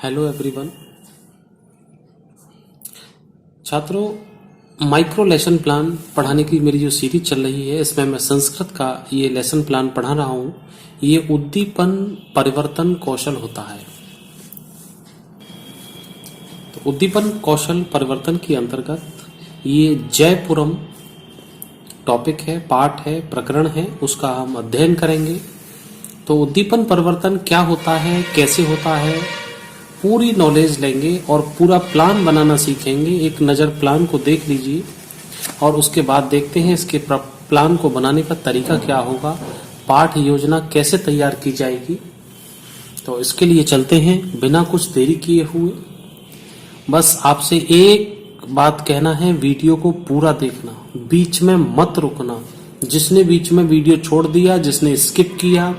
Hello everyone. छात्रों, micro lesson plan पढ़ाने की मेरी जो सीरीज चल रही है, इसमें मैं संस्कृत का ये लेसन प्लान पढ़ा रहा हूँ। ये उद्दीपन परिवर्तन कौशल होता है। तो उद्दीपन कौशल परिवर्तन के अंतर्गत ये जयपुरम टॉपिक है, पाठ है, प्रकरण है, उसका हम अध्ययन करेंगे। तो उद्दीपन परिवर्तन क्या होता है, कैसे होता है, पूरी नॉलेज लेंगे और पूरा प्लान बनाना सीखेंगे। एक नज़र प्लान को देख लीजिए और उसके बाद देखते हैं इसके प्लान को बनाने का तरीका क्या होगा, पाठ योजना कैसे तैयार की जाएगी। तो इसके लिए चलते हैं बिना कुछ देरी किए हुए। बस आपसे एक बात कहना है, वीडियो को पूरा देखना, बीच में मत रुकना। जिसने बीच में वीडियो छोड़ दिया, जिसने स्किप किया,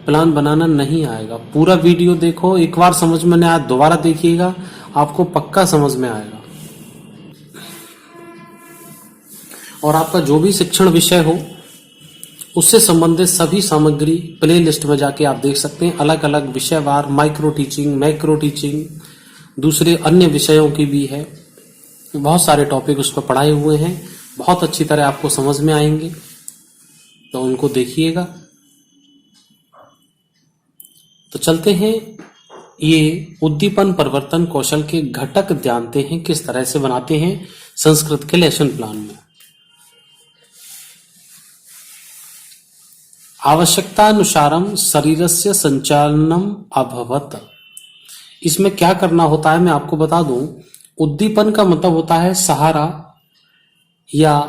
प्लान बनाना नहीं आएगा। पूरा वीडियो देखो, एक बार समझ में नहीं आया दोबारा देखिएगा, आपको पक्का समझ में आएगा। और आपका जो भी शिक्षण विषय हो, उससे संबंधित सभी सामग्री प्ले लिस्ट में जाके आप देख सकते हैं। अलग अलग विषयवार, माइक्रो टीचिंग, मैक्रो टीचिंग, दूसरे अन्य विषयों की भी है। बहुत सारे टॉपिक उस पर पढ़ाए हुए हैं, बहुत अच्छी तरह आपको समझ में आएंगे, तो उनको देखिएगा। तो चलते हैं, ये उद्दीपन परिवर्तन कौशल के घटक जानते हैं, किस तरह से बनाते हैं संस्कृत के लेसन प्लान में। आवश्यकतानुसारम शरीरस्य संचालनम अभवत। इसमें क्या करना होता है मैं आपको बता दूं। उद्दीपन का मतलब होता है सहारा या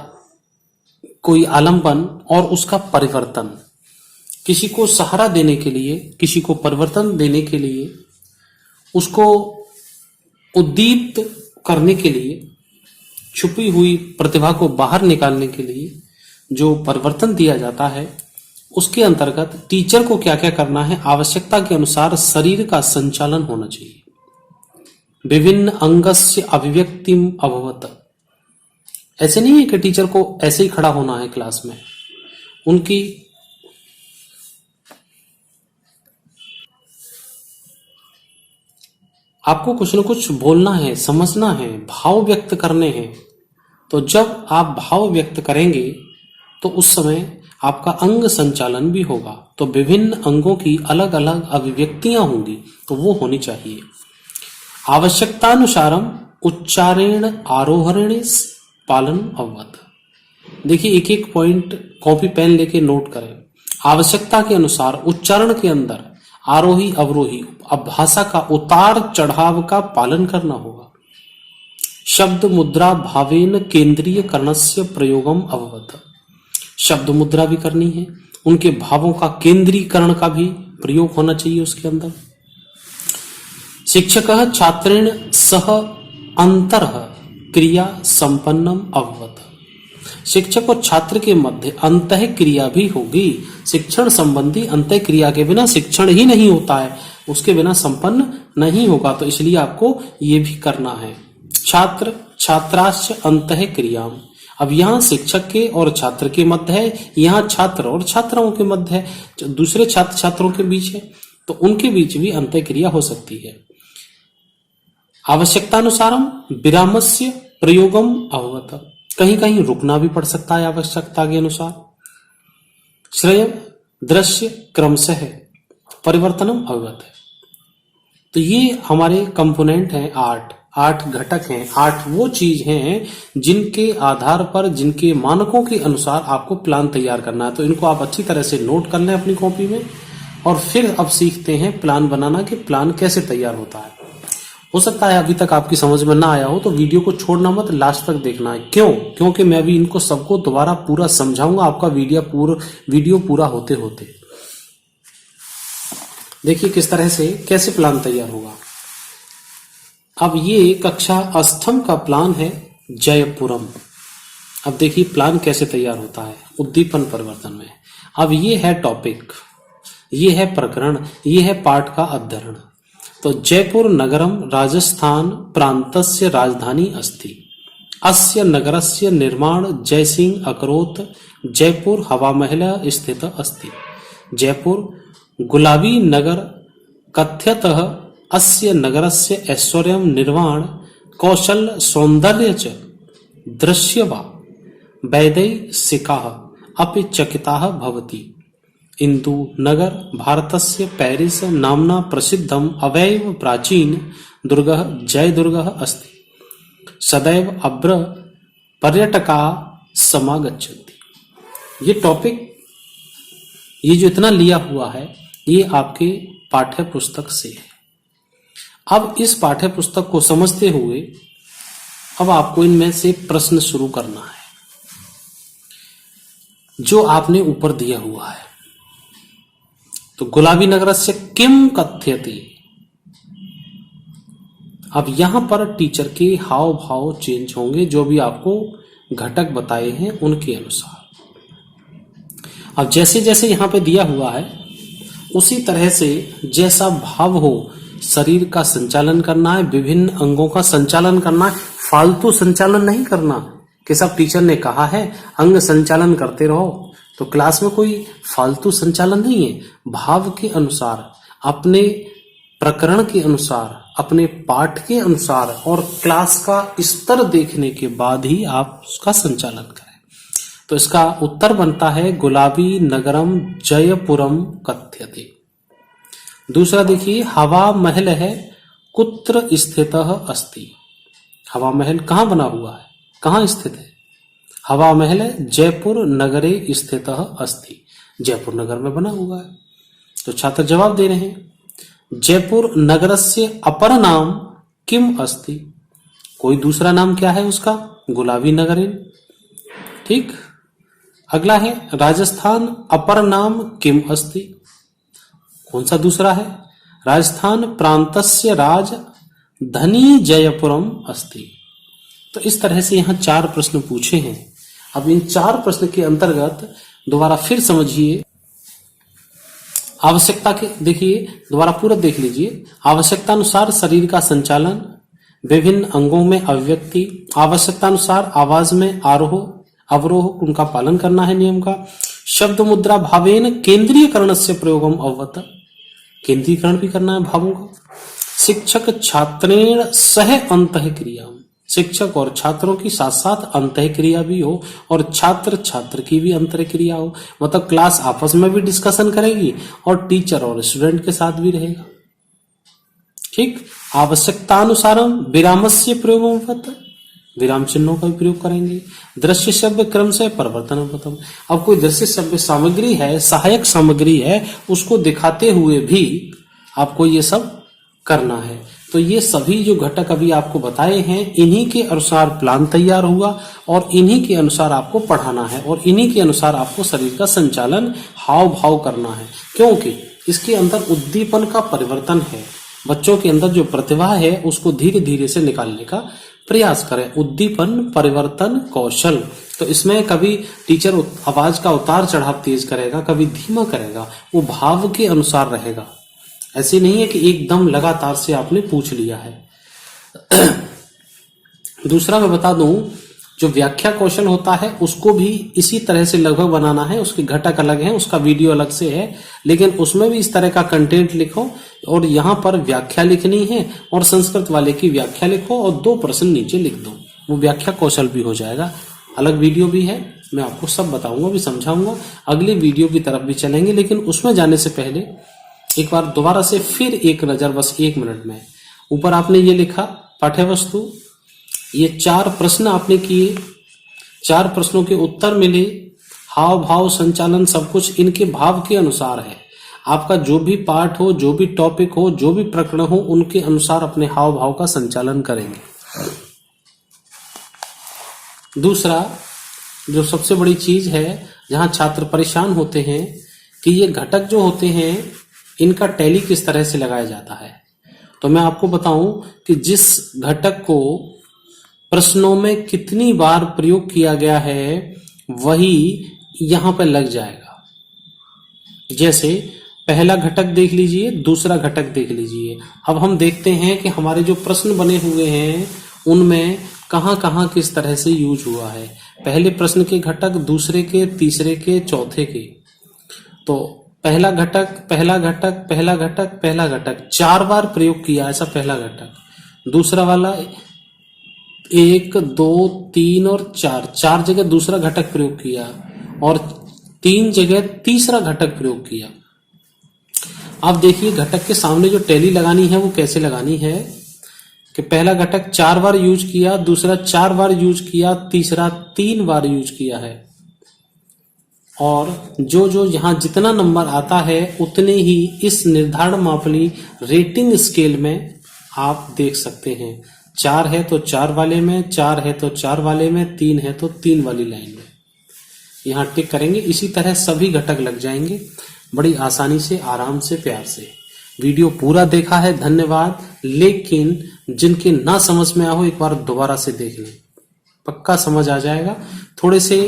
कोई आलंबन और उसका परिवर्तन। किसी को सहारा देने के लिए, किसी को परिवर्तन देने के लिए, उसको उद्दीप्त करने के लिए, छुपी हुई प्रतिभा को बाहर निकालने के लिए जो परिवर्तन दिया जाता है, उसके अंतर्गत टीचर को क्या क्या करना है, आवश्यकता के अनुसार शरीर का संचालन होना चाहिए। विभिन्न अंगस्य अभिव्यक्तिम अभवत। ऐसे नहीं है कि टीचर को ऐसे ही खड़ा होना है क्लास में। उनकी आपको कुछ न कुछ बोलना है, समझना है, भाव व्यक्त करने हैं। तो जब आप भाव व्यक्त करेंगे तो उस समय आपका अंग संचालन भी होगा। तो विभिन्न अंगों की अलग अलग अभिव्यक्तियां होंगी, तो वो होनी चाहिए। आवश्यकतानुसारम उच्चारण आरोहण पालन अवगत। देखिए, एक एक पॉइंट कॉपी पेन लेके नोट करें। आवश्यकता के अनुसार उच्चारण के अंदर आरोही अवरोही अब भाषा का उतार चढ़ाव का पालन करना होगा। शब्द मुद्रा भावेन केंद्रीय करणस्य प्रयोगम अभवत। शब्द मुद्रा भी करनी है, उनके भावों का केंद्रीकरण का भी प्रयोग होना चाहिए उसके अंदर। शिक्षक छात्रेण सह अंतर क्रिया संपन्नम अभवत। शिक्षक और छात्र के मध्य अंतः क्रिया भी होगी। शिक्षण संबंधी अंतः क्रिया के बिना शिक्षण ही नहीं होता है, उसके बिना संपन्न नहीं होगा। तो इसलिए आपको ये भी करना है। छात्र छात्राश्च अंतः क्रियाम। अब यहाँ शिक्षक के और छात्र के मध्य है, यहाँ छात्र और छात्राओं के मध्य है, दूसरे छात्र छात्रों के बीच है, तो उनके बीच भी अंतः क्रिया हो सकती है। आवश्यकतानुसारम विरामस्य प्रयोगम अभवत। कहीं कहीं रुकना भी पड़ सकता है आवश्यकता के अनुसार। श्रेय दृश्य क्रमशः परिवर्तनम अवगत है। तो ये हमारे कंपोनेंट हैं, आठ घटक हैं, 8 वो चीज हैं जिनके आधार पर, जिनके मानकों के अनुसार आपको प्लान तैयार करना है। तो इनको आप अच्छी तरह से नोट कर लें अपनी कॉपी में, और फिर अब सीखते हैं प्लान बनाना कि प्लान कैसे तैयार होता है। हो सकता है अभी तक आपकी समझ में ना आया हो, तो वीडियो को छोड़ना मत, लास्ट तक देखना है। क्यों? क्योंकि मैं अभी इनको सबको दोबारा पूरा समझाऊंगा आपका वीडियो पूरा होते होते। देखिए किस तरह से कैसे प्लान तैयार होगा। अब ये कक्षा अष्टम का प्लान है, जयपुरम। अब देखिए प्लान कैसे तैयार होता है उद्दीपन परिवर्तन में। अब ये है टॉपिक, ये है प्रकरण, ये है पाठ का अध्ययन। तो जयपुर नगरम राजस्थान प्रांतस्य राजधानी अस्ति। अस्य नगरस्य निर्माण जयसिंह अकरोत्। जयपुर हवामहल स्थित अस्ति। जयपुर गुलाबी नगर कथ्यतः अस्य नगरस्य ऐश्वर्यं निर्वाण कौशल सौंदर्य च दृश्यवा वैदेशिकाः अपि चकिताः भवति। इंदु नगर भारतस्य पेरिस नाम्ना प्रसिद्धम् अवैव प्राचीन दुर्गः जयदुर्गः अस्ति। सदैव अब्र पर्यटकाः समागच्छन्ति। ये टॉपिक, ये जो इतना लिया हुआ है, ये आपके पाठ्य पुस्तक से है। अब इस पाठ्य पुस्तक को समझते हुए अब आपको इनमें से प्रश्न शुरू करना है जो आपने ऊपर दिया हुआ है। तो गुलाबी नगरस्य किम कथ्यते। अब यहां पर टीचर के हाव भाव चेंज होंगे जो भी आपको घटक बताए हैं उनके अनुसार। अब जैसे जैसे यहां पे दिया हुआ है उसी तरह से जैसा भाव हो, शरीर का संचालन करना है, विभिन्न अंगों का संचालन करना है, फालतू संचालन नहीं करना। कि सब टीचर ने कहा है अंग संचालन करते रहो, तो क्लास में कोई फालतू संचालन नहीं है। भाव के अनुसार, अपने प्रकरण के अनुसार, अपने पाठ के अनुसार और क्लास का स्तर देखने के बाद ही आप उसका संचालन करें। तो इसका उत्तर बनता है गुलाबी नगरम जयपुरम कथ्यते। दूसरा देखिए, हवा महल है कुत्र स्थितः अस्ति। हवा महल कहाँ बना हुआ है, कहाँ स्थित है? हवा महल जयपुर नगरे स्थितः अस्ति, जयपुर नगर में बना हुआ है। तो छात्र जवाब दे रहे हैं जयपुर नगरस्य अपर नाम किम अस्ति। कोई दूसरा नाम क्या है उसका? गुलाबी नगरे। ठीक। अगला है राजस्थान अपर नाम किम अस्ति। कौन सा दूसरा है? राजस्थान प्रांतस्य राज धनी जयपुरम अस्ति। तो इस तरह से यहां 4 प्रश्न पूछे हैं। अब इन 4 प्रश्न के अंतर्गत दोबारा फिर समझिए। आवश्यकता के देखिए, दोबारा पूरा देख लीजिए। आवश्यकता अनुसार शरीर का संचालन, विभिन्न अंगों में अभिव्यक्ति, आवश्यकता अनुसार आवाज में आरोह अवरोह उनका पालन करना है नियम का। शब्द मुद्रा भावेन केंद्रीयकरण से प्रयोगम अवगत, केंद्रीकरण भी करना है भावों का। शिक्षक छात्रेण सह अंतःक्रिया, शिक्षक और छात्रों की साथ साथ अंतःक्रिया भी हो और छात्र छात्र की भी अंतःक्रिया हो। मतलब क्लास आपस में भी डिस्कशन करेगी और टीचर और स्टूडेंट के साथ भी रहेगा। ठीक। आवश्यकतानुसारम विरामस्य प्रयोगम, विराम चिन्हों का भी प्रयोग करेंगे। दृश्य शब्द क्रम से परिवर्तन बताओ। अब कोई दृश्य शब्द सामग्री है, सहायक सामग्री है, उसको दिखाते हुए भी आपको ये सब करना है। तो ये सभी जो घटक अभी आपको बताए हैं, इन्हीं के अनुसार प्लान तैयार हुआ और इन्हीं के अनुसार आपको पढ़ाना है और इन्हीं के अनुसार आपको शरीर का संचालन हाव भाव करना है। क्योंकि इसके अंदर उद्दीपन का परिवर्तन है। बच्चों के अंदर जो प्रतिभा है उसको धीरे धीरे से निकालने का प्रयास करें। उद्दीपन परिवर्तन कौशल। तो इसमें कभी टीचर आवाज का उतार चढ़ाव तेज करेगा, कभी धीमा करेगा, वो भाव के अनुसार रहेगा। ऐसे नहीं है कि एकदम लगातार से आपने पूछ लिया है। दूसरा मैं बता दूं, जो व्याख्या कौशल होता है उसको भी इसी तरह से लगभग बनाना है। उसके घटक अलग हैं, उसका वीडियो अलग से है, लेकिन उसमें भी इस तरह का कंटेंट लिखो और यहाँ पर व्याख्या लिखनी है और संस्कृत वाले की व्याख्या लिखो और 2 प्रश्न नीचे लिख दो। वो व्याख्या कौशल भी हो जाएगा। अलग वीडियो भी है, मैं आपको सब बताऊंगा, भी समझाऊंगा। अगले वीडियो की तरफ भी चलेंगे, लेकिन उसमें जाने से पहले एक बार दोबारा से फिर एक नजर, बस 1 मिनट में। ऊपर आपने ये लिखा पाठ्य वस्तु, ये 4 प्रश्न आपने किए, 4 प्रश्नों के उत्तर मिले, हाव भाव संचालन सब कुछ इनके भाव के अनुसार है। आपका जो भी पाठ हो, जो भी टॉपिक हो, जो भी प्रकरण हो, उनके अनुसार अपने हाव भाव का संचालन करेंगे। दूसरा जो सबसे बड़ी चीज है जहां छात्र परेशान होते हैं कि ये घटक जो होते हैं इनका टैली किस तरह से लगाया जाता है। तो मैं आपको बताऊं कि जिस घटक को प्रश्नों में कितनी बार प्रयोग किया गया है वही यहां पर लग जाएगा। जैसे पहला घटक देख लीजिए, दूसरा घटक देख लीजिए। अब हम देखते हैं कि हमारे जो प्रश्न बने हुए हैं उनमें कहां कहां किस तरह से यूज हुआ है। पहले प्रश्न के घटक, दूसरे के, तीसरे के, चौथे के। तो पहला घटक पहला घटक पहला घटक पहला घटक 4 बार प्रयोग किया ऐसा पहला घटक। दूसरा वाला 1 2 3 और 4 जगह दूसरा घटक प्रयोग किया और 3 जगह तीसरा घटक प्रयोग किया। अब देखिए घटक के सामने जो टैली लगानी है वो कैसे लगानी है कि पहला घटक 4 बार यूज किया, दूसरा 4 बार यूज किया, तीसरा 3 बार यूज किया है और जो जो यहां जितना नंबर आता है उतने ही इस निर्धारण मापनी रेटिंग स्केल में आप देख सकते हैं। 4 है तो 4 वाले में, 4 है तो 4 वाले में, 3 है तो 3 वाली लाइन में यहां टिक करेंगे। इसी तरह सभी घटक लग जाएंगे बड़ी आसानी से, आराम से, प्यार से। वीडियो पूरा देखा है, धन्यवाद। लेकिन जिनके ना समझ में आया हो एक बार दोबारा से देख लें, पक्का समझ आ जाएगा। थोड़े से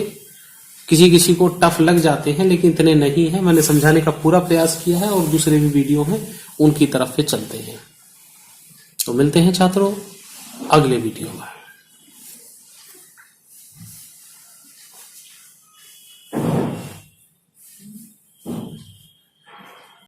किसी किसी को टफ लग जाते हैं लेकिन इतने नहीं है। मैंने समझाने का पूरा प्रयास किया है और दूसरे भी वीडियो हैं उनकी तरफ से चलते हैं। तो मिलते हैं छात्रों अगले वीडियो में।